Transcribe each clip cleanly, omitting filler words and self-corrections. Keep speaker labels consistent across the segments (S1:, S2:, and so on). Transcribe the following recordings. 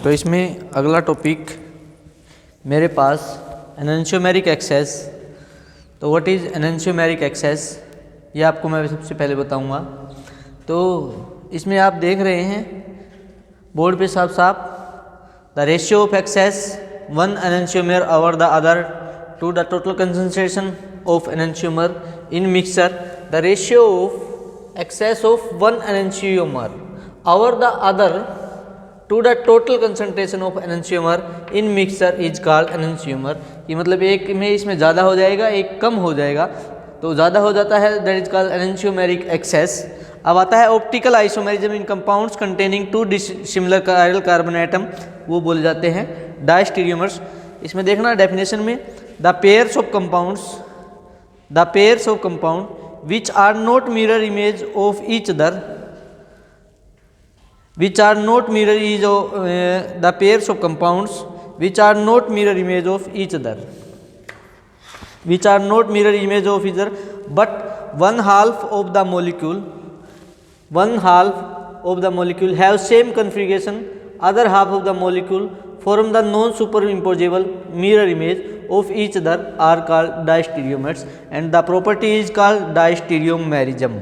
S1: तो इसमें अगला टॉपिक मेरे पास एनेंशियोमेरिक एक्सेस। तो व्हाट इज़ एनेंशियोमेरिक एक्सेस, ये आपको मैं सबसे पहले बताऊंगा। तो इसमें आप देख रहे हैं बोर्ड पे साफ साफ, the ratio of excess one enantiomer over the other to the total concentration of enantiomer in mixture. The ratio of excess of one enantiomer over the other to the total concentration of enantiomer in mixture is called enantiomer. कि मतलब एक में इसमें ज़्यादा हो जाएगा, एक कम हो जाएगा, तो ज़्यादा हो जाता है, that is called enantiomeric excess. अब आता है optical isomerism in compounds containing two similar chiral carbon atom, वो बोले जाते हैं डायस्टीरियोमर्स। इसमें देखना डेफिनेशन में, the pairs of compound which are not mirror image of each other, which are not mirror is the pairs of compounds which are not mirror image of each other, which are not mirror image of each other, but one half of the molecule have same configuration, other half of the molecule form the non superimposable mirror image of each other are called diastereomers and the property is called diastereomerism।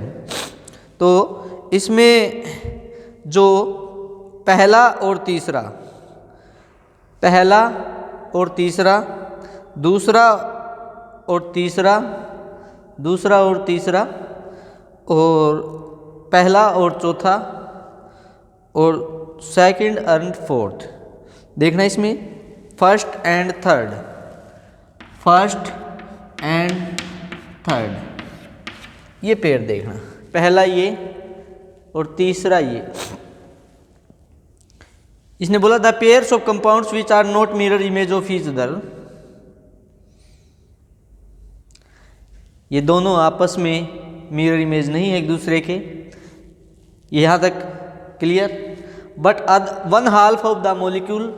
S1: तो इसमें जो पहला और तीसरा, दूसरा और तीसरा, और पहला और चौथा, और सेकंड एंड फोर्थ, देखना इसमें फर्स्ट एंड थर्ड, ये पेयर देखना, पहला ये और तीसरा ये। इसने बोला the pairs of compounds which are not mirror image of each other, ये दोनों आपस में मिरर इमेज नहीं है एक दूसरे के, यहाँ तक clear. But one half of the molecule,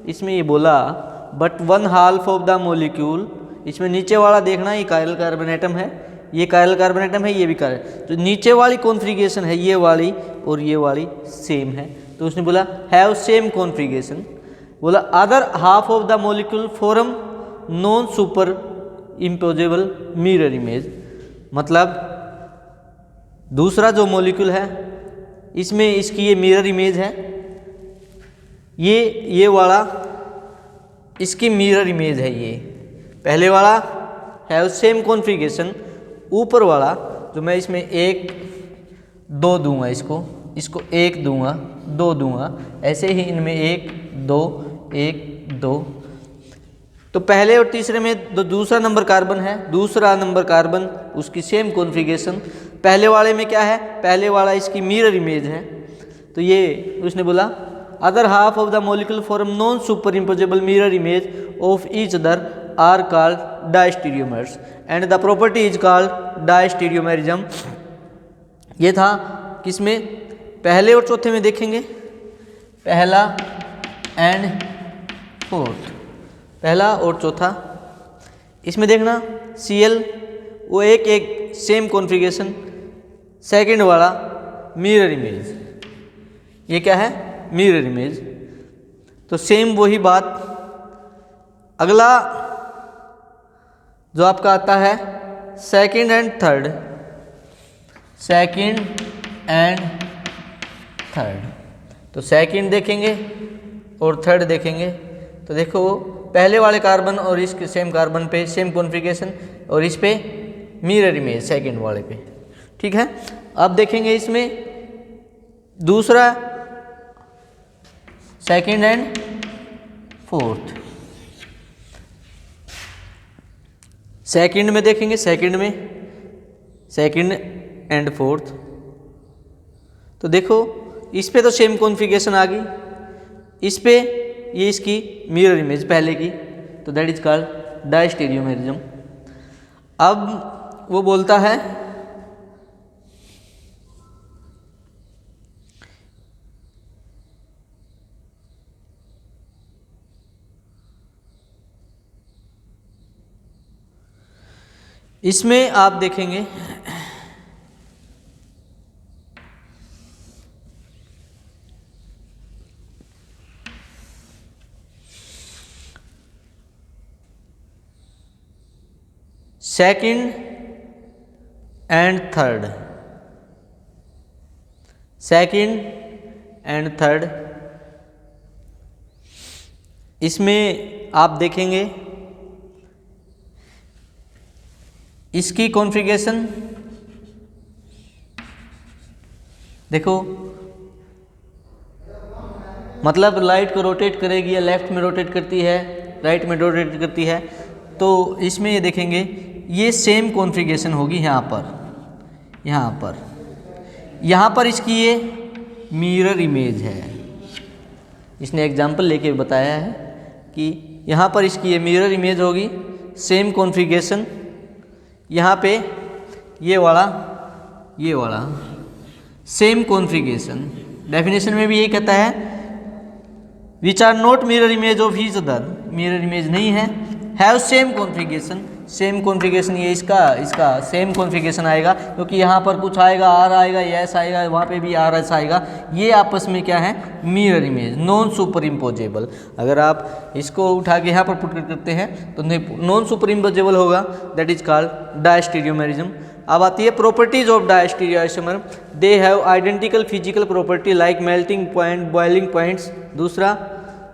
S1: इसमें ये बोला but one half of the molecule, इसमें नीचे वाला देखना, ये कायरल कार्बन एटम है, ये कायरल कार्बन एटम है, ये भी कायरल, तो नीचे वाली कॉन्फ़िगरेशन है ये वाली और ये वाली सेम है, तो उसने बोला हैव सेम कॉन्फ़िगरेशन। बोला other half of the molecule form non super imposable mirror image, मतलब दूसरा जो मॉलिक्यूल है इसमें इसकी ये मिरर इमेज है, ये वाला इसकी मिरर इमेज है, ये पहले वाला हैव सेम कॉन्फ़िगरेशन, ऊपर वाला जो मैं इसमें 1 2 दूंगा, इसको 1 दूंगा 2 दूंगा, ऐसे ही इनमें 1 2 1 2। तो पहले और तीसरे में जो दूसरा नंबर कार्बन है, दूसरा नंबर कार्बन उसकी सेम कॉन्फ़िगरेशन, पहले वाले में क्या है, पहले वाला इसकी मिरर इमेज है, तो ये उसने बोला other half of the molecule form non super imposable mirror image of each other are called diastereomers and the property is called diastereomerism. ये था किसमें, पहले और चौथे में देखेंगे, पहला एंड फोर्थ, पहला और चौथा। इसमें देखना Cl वो एक सेम कॉन्फ़िगरेशन, सेकंड वाला मिरर इमेज, ये क्या है मिरर इमेज, तो सेम वही बात। अगला जो आपका आता है सेकंड एंड थर्ड, तो सेकंड देखेंगे और थर्ड देखेंगे, तो देखो पहले वाले कार्बन और इसके सेम कार्बन पे सेम कॉन्फ़िगरेशन और इस पे मिरर इमेज सेकंड वाले पे, ठीक है। अब देखेंगे इसमें दूसरा सेकंड एंड फोर्थ, सेकंड में देखेंगे, सेकंड एंड फोर्थ, तो देखो इस पे तो सेम कॉन्फ़िगरेशन आ गई, इस पे ये इसकी मिरर इमेज पहले की, तो दैट इज कॉल्ड डायस्टीरियोमेरिज्म। अब वो बोलता है इसमें आप देखेंगे second and third, second and third. इसमें आप देखेंगे इसकी कॉन्फ़िगरेशन देखो, मतलब लाइट को रोटेट करेगी या लेफ्ट में रोटेट करती है, राइट में रोटेट करती है। तो इसमें ये देखेंगे ये सेम कॉन्फ़िगरेशन होगी यहाँ पर, यहाँ पर इसकी ये मिरर इमेज है। इसने एग्जाम्पल लेके बताया है कि यहाँ पर इसकी ये मिरर इमेज होगी, सेम कॉन्फ़िगरेशन। यहाँ पे ये वाला सेम कॉन्फ़िगरेशन। डेफिनेशन में भी यही कहता है which are not mirror image of each other, mirror image नहीं है, have same configuration. Same configuration ये इसका सेम कॉन्फ़िगरेशन आएगा, क्योंकि यहाँ पर कुछ आएगा, आर आएगा, एस आएगा, वहाँ पे भी आर एस आएगा। ये आपस में क्या है, mirror image, non super imposable. अगर आप इसको उठा के यहाँ पर पुट करते हैं तो नॉन सुपर इम्पोजेबल होगा, दैट इज कॉल्ड डायस्टीरियोमेरिज्म। अब आती है properties of diastereoisomer. They have identical physical property like melting point, boiling points. दूसरा,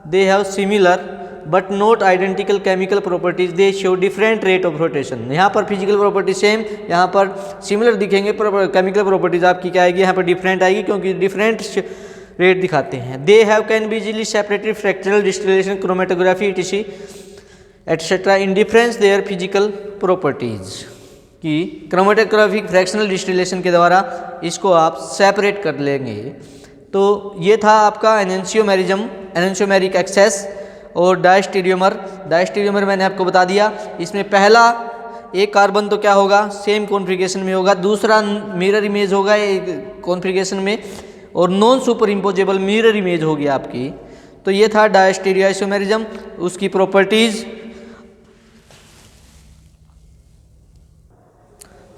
S1: they have similar but not identical chemical properties, they show different rate of rotation. यहाँ पर physical property same, यहाँ पर similar दिखेंगे, chemical properties आपकी क्या आएगी, यहाँ पर डिफरेंट आएगी, क्योंकि डिफरेंट रेट दिखाते हैं। They have can be easily separated fractional distillation, chromatography etc etcetera in difference their physical properties. कि क्रोमेटोग्राफिक फ्रैक्शनल डिस्टिलेशन के द्वारा इसको आप सेपरेट कर लेंगे। तो ये था आपका एनेंशियोमेरिज्म, एनेंशियोमेरिक एक्सेस और डायस्टीरियोमर। डायस्टीरियोमर मैंने आपको बता दिया, इसमें पहला एक कार्बन तो क्या होगा, सेम कॉन्फ़िगरेशन में होगा, दूसरा मिरर इमेज होगा एक कॉन्फ़िगरेशन में, और non super imposable mirror image होगी आपकी। तो ये था डायस्टीरियोइसोमेरिज्म, उसकी प्रॉपर्टीज़।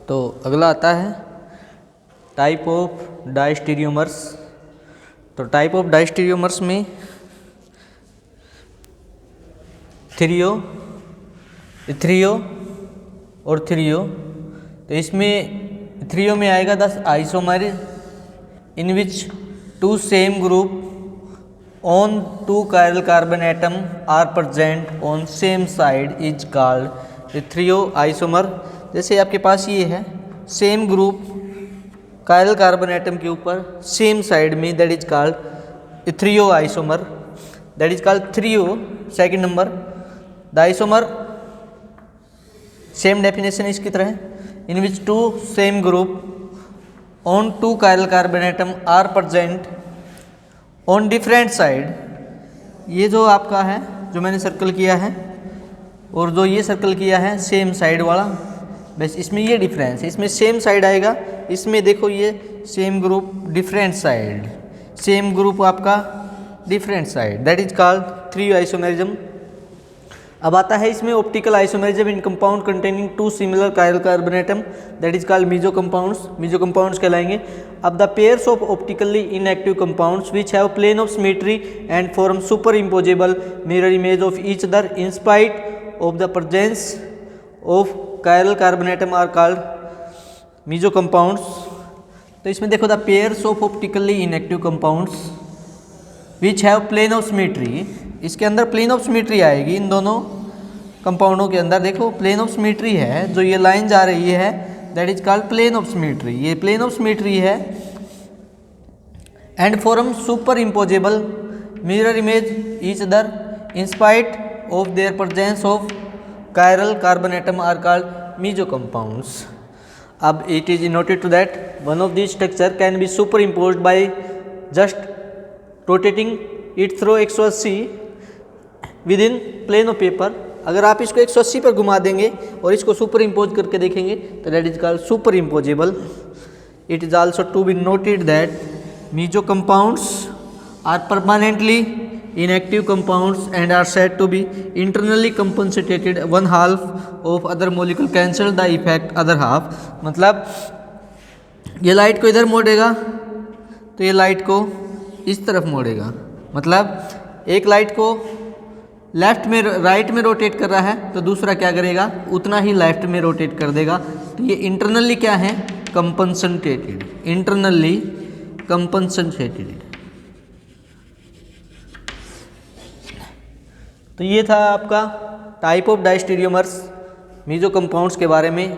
S1: तो अगला आता है टाइप ऑफ डायस्टीरियोमर्स। तो टाइप ऑफ डायस्टीरियोमर्स में थ्रियो, इथ्रियो और थ्रियो। तो इसमें थ्रियो में आएगा 10 isomer in which two same group on two chiral carbon atom are present on same side is called threo isomer. जैसे आपके पास ये है same group chiral carbon atom के ऊपर सेम साइड में, that is called threo isomer, that is called threo. Second number the isomer, same definition इसकी तरह, in which two same group on two chiral carbon atom are present on different side. ये जो आपका है, जो मैंने circle किया है और जो ये सर्कल किया है सेम साइड वाला, बस इसमें ये डिफरेंस है, इसमें सेम साइड आएगा, इसमें देखो ये same group different side, same group आपका different side, that is called threo isomerism. अब आता है इसमें optical isomerism in compound containing two similar chiral carbon atom, that is called meso compounds. Meso compounds कहलाएंगे। अब the pairs of optically inactive compounds which have plane of symmetry and form super imposable mirror image of each other in spite of the presence of chiral carbon atom are called meso compounds. तो इसमें देखो the pairs of optically inactive compounds which have plane of symmetry, इसके अंदर plane of symmetry आएगी। इन दोनों कंपाउंडों के अंदर देखो प्लेन ऑफ सिमेट्री है, जो ये लाइन जा रही है that is called plane of symmetry, ये प्लेन ऑफ सिमेट्री है। And form super imposable mirror image each other in spite of their presence of chiral carbon atom are called meso compounds. अब it is noted to that one of these structure can be superimposed by just rotating it through 180 within plane of paper। अगर आप इसको 180 पर घुमा देंगे और इसको super impose करके देखेंगे तो that is called superimposable. It is also to be noted that meso compounds are permanently inactive compounds and are said to be internally compensated, one half of other molecule cancel the effect other half। मतलब ये light को इधर मोड़ेगा तो ये light को इस तरफ मोड़ेगा, मतलब एक लाइट को लेफ्ट में राइट में रोटेट कर रहा है तो दूसरा क्या करेगा, उतना ही लेफ्ट में रोटेट कर देगा। तो ये इंटरनली क्या है, कंपनसेटेड, इंटरनली कंपनसेटेड। तो ये था आपका type of diastereomers meso compounds के बारे में।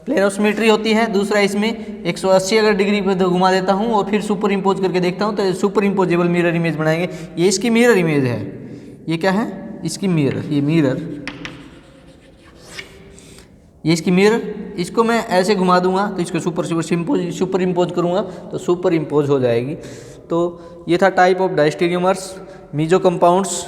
S1: प्लेन ऑफ सिमेट्री होती है, दूसरा इसमें 180 अगर डिग्री पे घुमा देता हूँ और फिर सुपर इम्पोज करके देखता हूँ तो सुपर इम्पोजेबल मिरर इमेज बनाएंगे। ये इसकी मिरर इमेज है, ये क्या है, इसकी मिरर, ये मिरर, ये इसकी मिरर। इसको मैं ऐसे घुमा दूंगा तो इसको सुपर इम्पोज करूँगा तो सुपर इम्पोज हो जाएगी। तो ये था type of diastereomers meso compounds.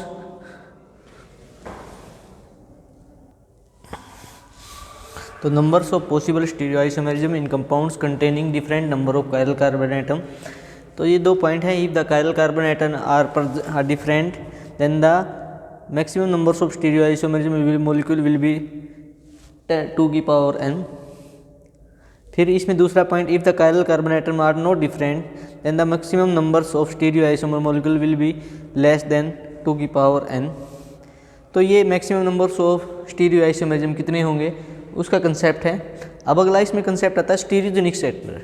S1: तो numbers of possible stereoisomerism in compounds containing different number of chiral carbon atom. तो ये 2 पॉइंट हैं। If the chiral carbon atom are different then the maximum numbers of stereoisomerism molecule will be 2 की power n। फिर इसमें दूसरा point, if the chiral carbon atom are not different then the maximum numbers of stereoisomer molecule will be less than 2 की power n। तो ये maximum numbers of स्टीरियोआइसोमेरिज्म कितने होंगे उसका कंसेप्ट है। अब अगला इसमें कंसेप्ट आता है स्टीरियोजेनिक सेंटर।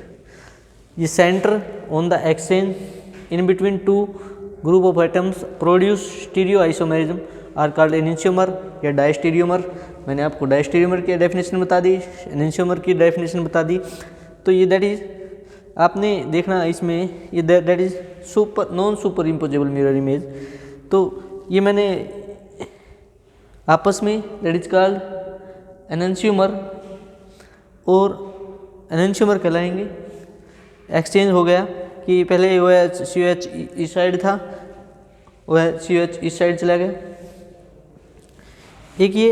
S1: ये centre on the exchange in between 2 group of atoms produce stereoisomerism are called enantiomer या डायस्टेरियोमर। मैंने आपको डायस्टेरियोमर की डेफिनेशन बता दी, एनेंशियोमर की डेफिनेशन बता दी। तो ये दैट इज आपने देखना इसमें ये that is super non super imposable mirror image. तो ये मैंने आपस में दैट इज कॉल्ड एनेंशियोमर और एनेंशियोमर कहलाएंगे। एक्सचेंज हो गया कि पहले OH COH इस साइड था, OH COH इस साइड चला गया। एक ये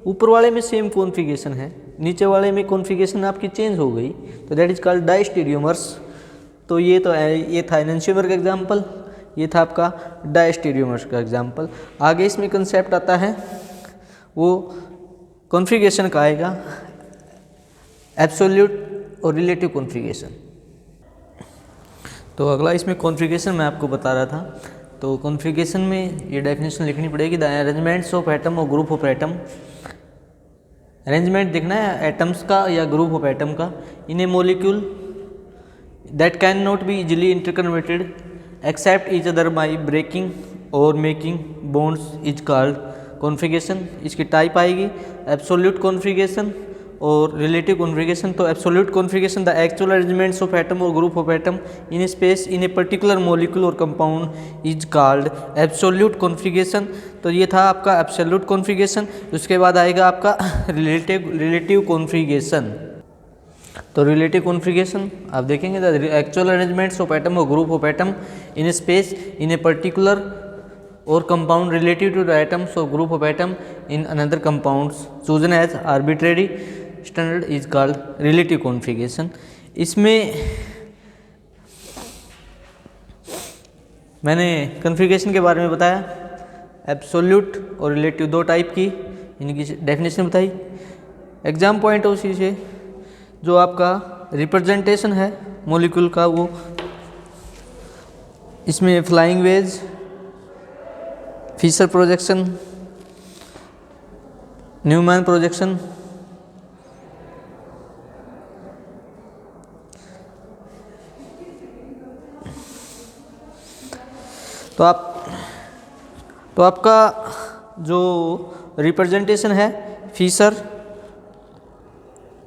S1: ऊपर वाले में सेम कॉन्फ़िगरेशन है, नीचे वाले में कॉन्फ़िगरेशन आपकी चेंज हो गई तो दैट इज कॉल्ड डायस्टेरियोमर्स। तो ये था एनेंशियोमर का एग्जाम्पल, ये था आपका डायस्टेरियोमर्स का एग्जाम्पल। आगे इसमें कंसेप्ट आता है वो कॉन्फ़िगरेशन का आएगा, एब्सोल्यूट और रिलेटिव कॉन्फ़िगरेशन। तो अगला इसमें कॉन्फ़िगरेशन मैं आपको बता रहा था। तो कॉन्फ़िगरेशन में ये डेफिनेशन लिखनी पड़ेगी, द अरेंजमेंट्स ऑफ एटम और ग्रुप ऑफ एटम। अरेंजमेंट देखना है एटम्स का या ग्रुप ऑफ एटम का in a molecule that can not be easily interconverted except each other by breaking और making bonds is called configuration. इसकी type आएगी absolute configuration और रिलेटिव कॉन्फ़िगरेशन। तो absolute configuration the actual arrangements of atom और group of atom in space in a particular molecule और compound is called absolute configuration. तो ये था आपका एब्सोल्यूट कॉन्फ़िगरेशन। उसके बाद आएगा आपका रिलेटिव कॉन्फ़िगरेशन। तो रिलेटिव कॉन्फ़िगरेशन आप देखेंगे the actual arrangements of atom और group of atom in space in a particular or compound relative to the atoms or group of atom in another compounds chosen as arbitrary standard is called relative configuration। इसमें मैंने configuration के बारे में बताया, absolute और relative 2 type की, इनकी definition बताई। एग्जाम पॉइंट उसी से जो आपका रिप्रेजेंटेशन है मॉलिक्यूल का वो इसमें flying wedge, Fischer projection, Newman projection, तो आपका जो रिप्रेजेंटेशन है फिशर,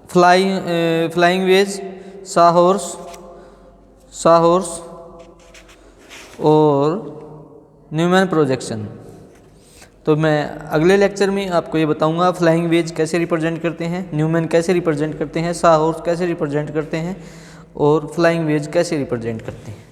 S1: फ्लाइंग वेज, साहॉर्स और न्यूमैन प्रोजेक्शन। तो मैं अगले लेक्चर में आपको ये बताऊंगा फ्लाइंग वेज कैसे रिप्रेजेंट करते हैं, न्यूमैन कैसे रिप्रेजेंट करते हैं, साहॉर्स कैसे रिप्रेजेंट करते हैं और फ्लाइंग वेज कैसे रिप्रेजेंट करते हैं।